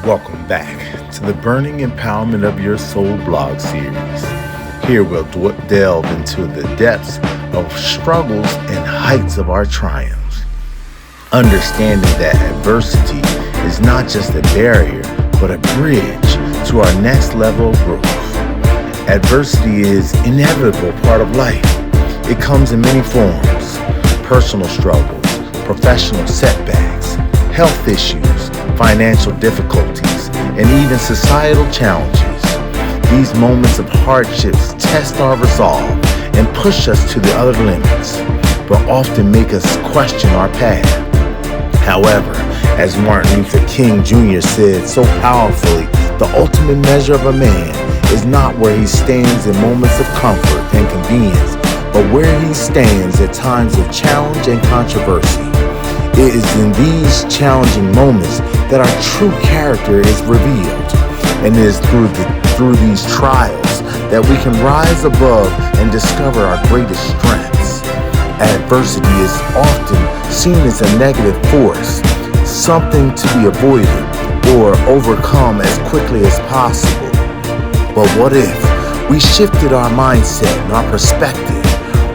Welcome back to the Burning Empowerment of Your Soul blog series. Here we'll delve into the depths of struggles and heights of our triumphs, understanding that adversity is not just a barrier, but a bridge to our next level of growth. Adversity is an inevitable part of life. It comes in many forms: personal struggles, professional setbacks, health issues, financial difficulties, and even societal challenges. These moments of hardships test our resolve and push us to the other limits, but often make us question our path. However, as Martin Luther King Jr. said so powerfully, the ultimate measure of a man is not where he stands in moments of comfort and convenience, but where he stands at times of challenge and controversy. It is in these challenging moments that our true character is revealed, and it is through these trials that we can rise above and discover our greatest strengths. Adversity is often seen as a negative force, something to be avoided or overcome as quickly as possible. But what if we shifted our mindset and our perspective,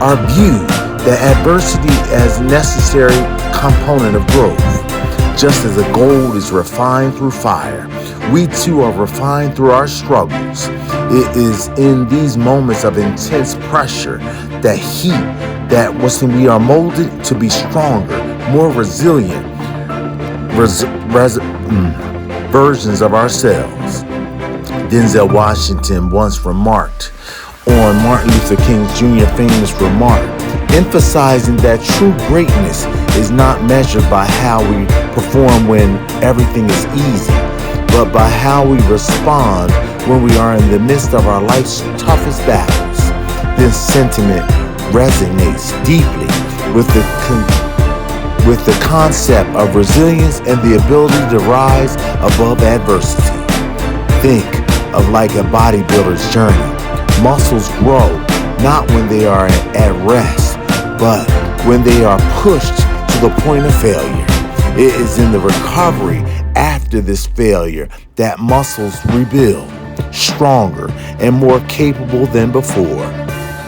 our view that adversity as a necessary component of growth? Just as a gold is refined through fire, we too are refined through our struggles. It is in these moments of intense pressure, that heat, that we are molded to be stronger, more resilient versions of ourselves. Denzel Washington once remarked on Martin Luther King Jr.'s famous remark, emphasizing that true greatness is not measured by how we perform when everything is easy, but by how we respond when we are in the midst of our life's toughest battles. This sentiment resonates deeply with the concept of resilience and the ability to rise above adversity. Think of like a bodybuilder's journey. Muscles grow not when they are at rest, but when they are pushed to the point of failure. It is in the recovery after this failure that muscles rebuild, stronger and more capable than before.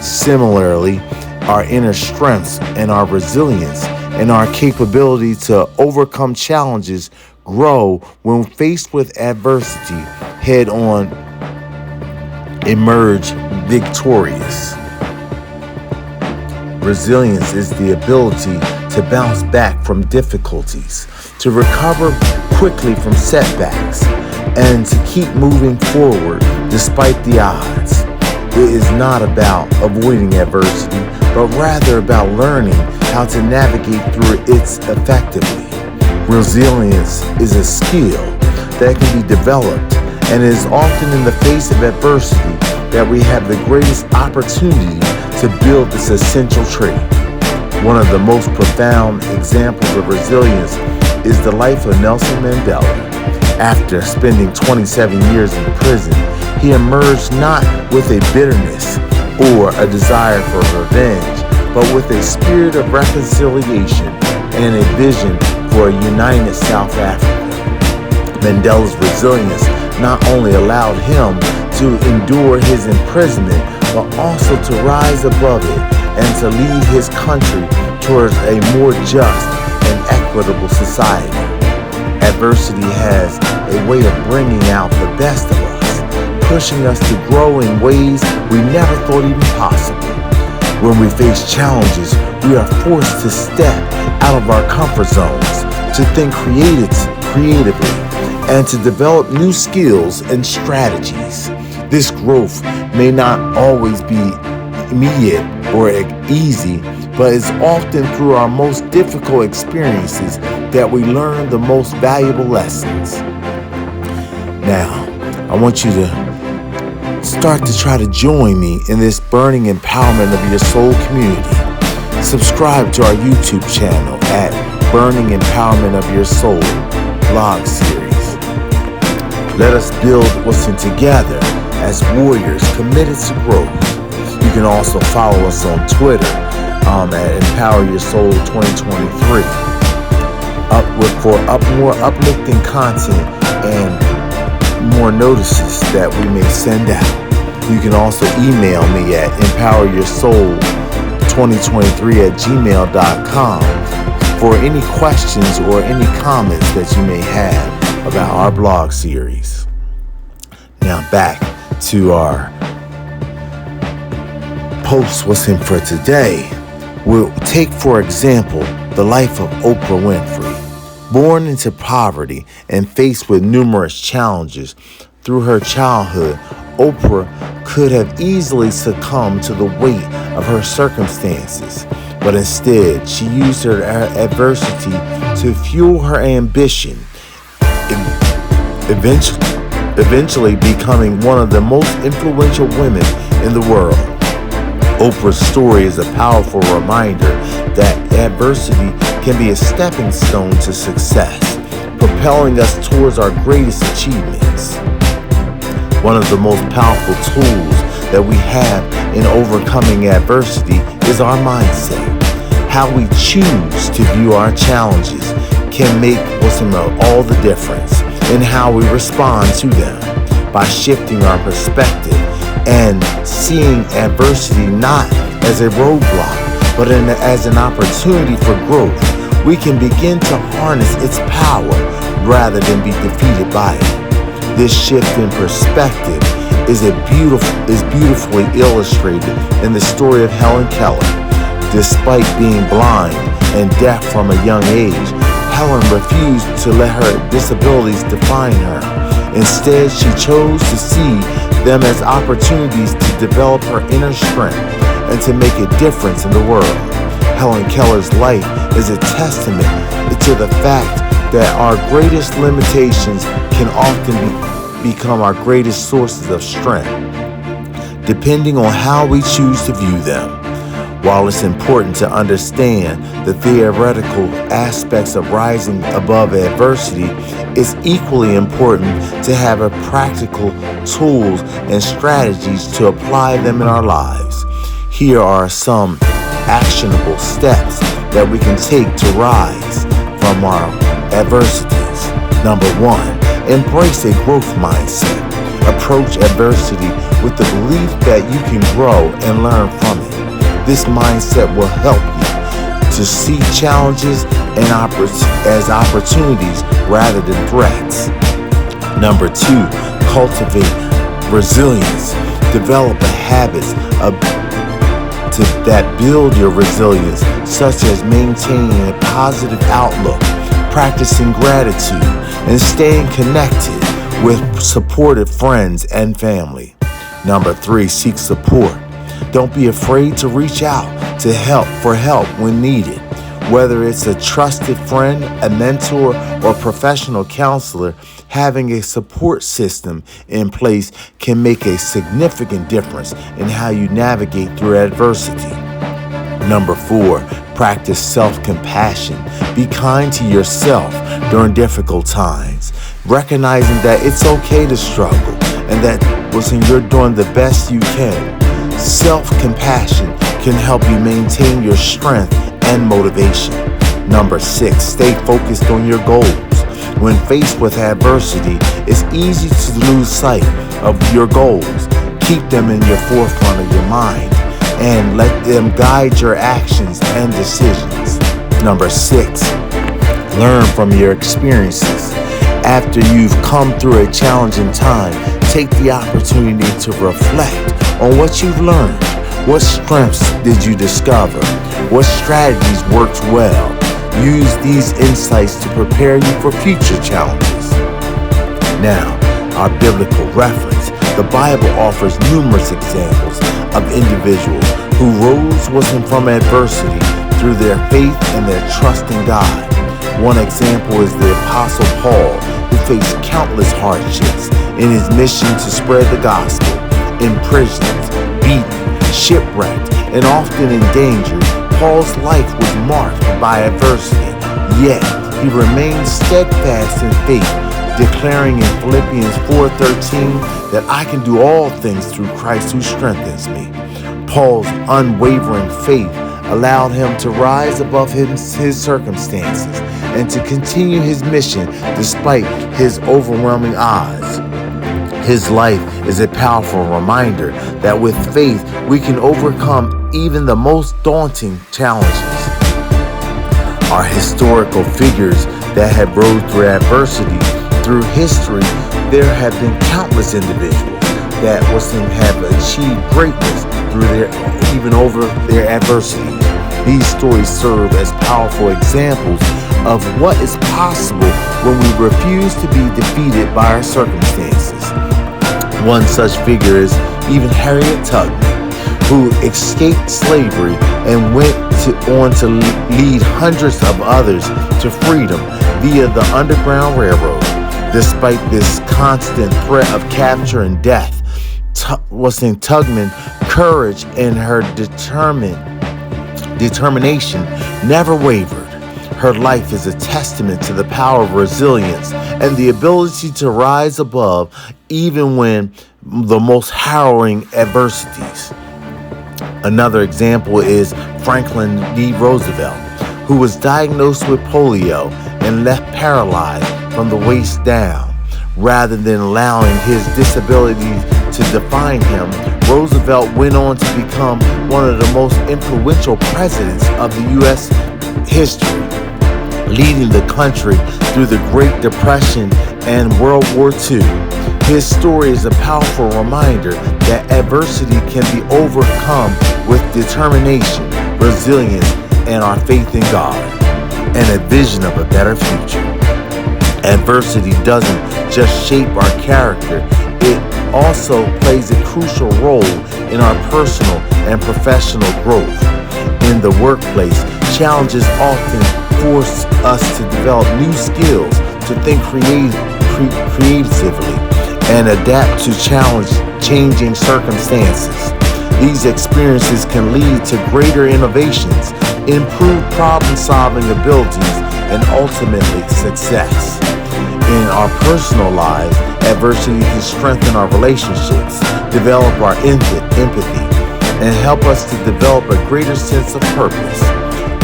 Similarly, our inner strengths and our resilience and our capability to overcome challenges grow when faced with adversity head on, emerge victorious. Resilience is the ability to bounce back from difficulties, to recover quickly from setbacks, and to keep moving forward despite the odds. It is not about avoiding adversity, but rather about learning how to navigate through it effectively. Resilience is a skill that can be developed, and it is often in the face of adversity that we have the greatest opportunity to build this essential trait. One of the most profound examples of resilience is the life of Nelson Mandela. After spending 27 years in prison, he emerged not with a bitterness or a desire for revenge, but with a spirit of reconciliation and a vision for a united South Africa. Mandela's resilience not only allowed him to endure his imprisonment, but also to rise above it and to lead his country towards a more just and equitable society. Adversity has a way of bringing out the best of us, pushing us to grow in ways we never thought even possible. When we face challenges, we are forced to step out of our comfort zones, to think creatively, and to develop new skills and strategies. This growth may not always be immediate or easy, but it's often through our most difficult experiences that we learn the most valuable lessons. Now, I want you to start to try to join me in this burning empowerment of your soul community. Subscribe to our YouTube channel at Burning Empowerment of Your Soul blog series. Let us build Wilson together as warriors committed to growth. You can also follow us on Twitter at Empower Your Soul 2023 for more uplifting content and more notices that we may send out. You can also email me at empoweryoursoul2023@gmail.com for any questions or any comments that you may have about our blog series. Now back to our post what's in for today. We'll take, for example, the life of Oprah Winfrey. Born into poverty and faced with numerous challenges through her childhood, Oprah could have easily succumbed to the weight of her circumstances, but instead she used her adversity to fuel her ambition, eventually becoming one of the most influential women in the world. Oprah's story is a powerful reminder that adversity can be a stepping stone to success, propelling us towards our greatest achievements. One of the most powerful tools that we have in overcoming adversity is our mindset. How we choose to view our challenges can make all the difference in how we respond to them. By shifting our perspective and seeing adversity not as a roadblock, but as an opportunity for growth, we can begin to harness its power rather than be defeated by it. This shift in perspective is beautifully illustrated in the story of Helen Keller. Despite being blind and deaf from a young age, Helen refused to let her disabilities define her. Instead, she chose to see them as opportunities to develop her inner strength and to make a difference in the world. Helen Keller's life is a testament to the fact that our greatest limitations can often become our greatest sources of strength, depending on how we choose to view them. While it's important to understand the theoretical aspects of rising above adversity, it's equally important to have practical tools and strategies to apply them in our lives. Here are some actionable steps that we can take to rise from our adversities. Number 1, embrace a growth mindset. Approach adversity with the belief that you can grow and learn from it. This mindset will help you to see challenges as opportunities rather than threats. Number 2, cultivate resilience. Develop habits that build your resilience, such as maintaining a positive outlook, practicing gratitude, and staying connected with supportive friends and family. Number 3, seek support. Don't be afraid to reach out for help when needed. Whether it's a trusted friend, a mentor, or professional counselor, having a support system in place can make a significant difference in how you navigate through adversity. Number 4, practice self-compassion. Be kind to yourself during difficult times, recognizing that it's okay to struggle and that you're doing the best you can. Self-compassion can help you maintain your strength and motivation. Number 6, stay focused on your goals. When faced with adversity, it's easy to lose sight of your goals. Keep them in your forefront of your mind and let them guide your actions and decisions. Number 6, learn from your experiences. After you've come through a challenging time, take the opportunity to reflect on what you've learned. What strengths did you discover? What strategies worked well? Use these insights to prepare you for future challenges. Now, our biblical reference. The Bible offers numerous examples of individuals who rose from adversity through their faith and their trust in God. One example is the Apostle Paul, who faced countless hardships in his mission to spread the gospel. Imprisoned, beaten, shipwrecked, and often endangered, Paul's life was marked by adversity, yet he remained steadfast in faith, declaring in Philippians 4:13 that I can do all things through Christ who strengthens me. Paul's unwavering faith allowed him to rise above his circumstances and to continue his mission despite his overwhelming odds. His life is a powerful reminder that with faith we can overcome even the most daunting challenges. Are historical figures that have rose through adversity. Through history, there have been countless individuals that have achieved greatness even over their adversity. These stories serve as powerful examples of what is possible when we refuse to be defeated by our circumstances. One such figure is even Harriet Tubman, who escaped slavery and went on to lead hundreds of others to freedom via the Underground Railroad. Despite this constant threat of capture and death, Tubman's courage and her determination never wavered. Her life is a testament to the power of resilience and the ability to rise above even when the most harrowing adversities. Another example is Franklin D. Roosevelt, who was diagnosed with polio and left paralyzed from the waist down. Rather than allowing his disability to define him, Roosevelt went on to become one of the most influential presidents of the U.S. history, leading the country through the Great Depression and World War II. His story is a powerful reminder that adversity can be overcome with determination, resilience, and our faith in God, and a vision of a better future. Adversity doesn't just shape our character, it also plays a crucial role in our personal and professional growth. In the workplace, challenges often force us to develop new skills, to think creatively, and adapt to changing circumstances. These experiences can lead to greater innovations, improved problem-solving abilities, and ultimately success. In our personal lives, adversity can strengthen our relationships, develop our empathy, and help us to develop a greater sense of purpose.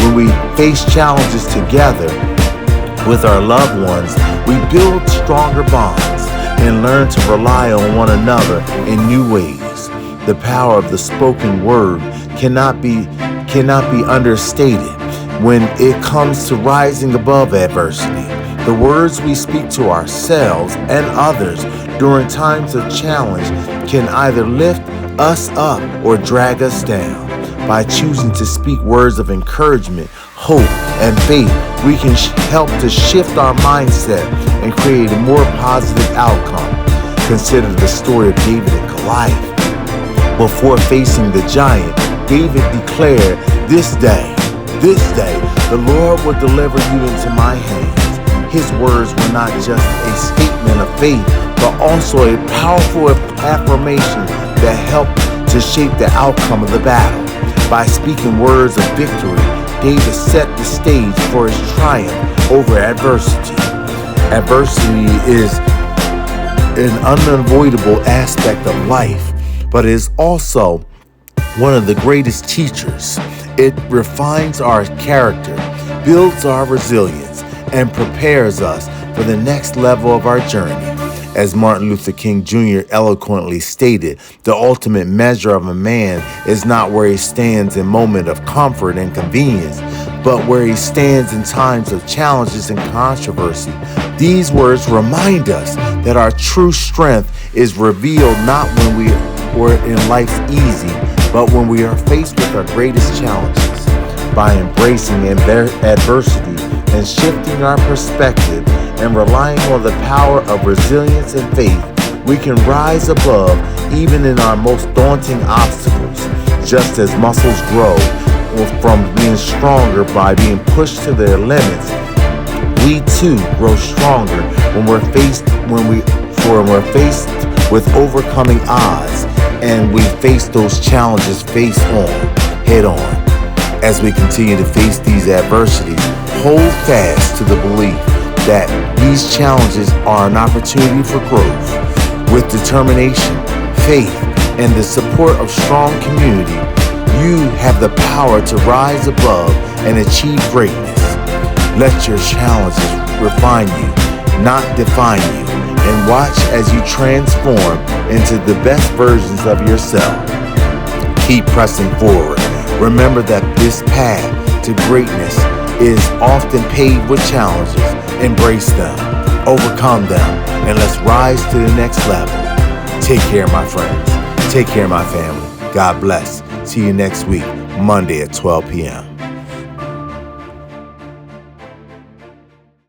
When we face challenges together with our loved ones, we build stronger bonds and learn to rely on one another in new ways. The power of the spoken word cannot be understated when it comes to rising above adversity. The words we speak to ourselves and others during times of challenge can either lift us up or drag us down. By choosing to speak words of encouragement, hope, and faith, we can help to shift our mindset and create a more positive outcome. Consider the story of David and Goliath. Before facing the giant, David declared, this day, the Lord will deliver you into my hands. His words were not just a statement of faith, but also a powerful affirmation that helped to shape the outcome of the battle. By speaking words of victory, David set the stage for his triumph over adversity. Adversity is an unavoidable aspect of life, but it is also one of the greatest teachers. It refines our character, builds our resilience, and prepares us for the next level of our journey. As Martin Luther King Jr. eloquently stated, the ultimate measure of a man is not where he stands in moments of comfort and convenience, but where he stands in times of challenges and controversy. These words remind us that our true strength is revealed not when we are in life's easy, but when we are faced with our greatest challenges. By embracing adversity and shifting our perspective and relying on the power of resilience and faith, we can rise above even in our most daunting obstacles. Just as muscles grow from being stronger by being pushed to their limits, we too grow stronger when we're faced with overcoming odds, and we face those challenges head on. As we continue to face these adversities, hold fast to the belief that these challenges are an opportunity for growth. With determination, faith, and the support of strong community, you have the power to rise above and achieve greatness. Let your challenges refine you, not define you, and watch as you transform into the best versions of yourself. Keep pressing forward. Remember that this path to greatness is often paved with challenges. Embrace them, overcome them, and let's rise to the next level. Take care, my friends. Take care, my family. God bless. See you next week, Monday at 12 p.m.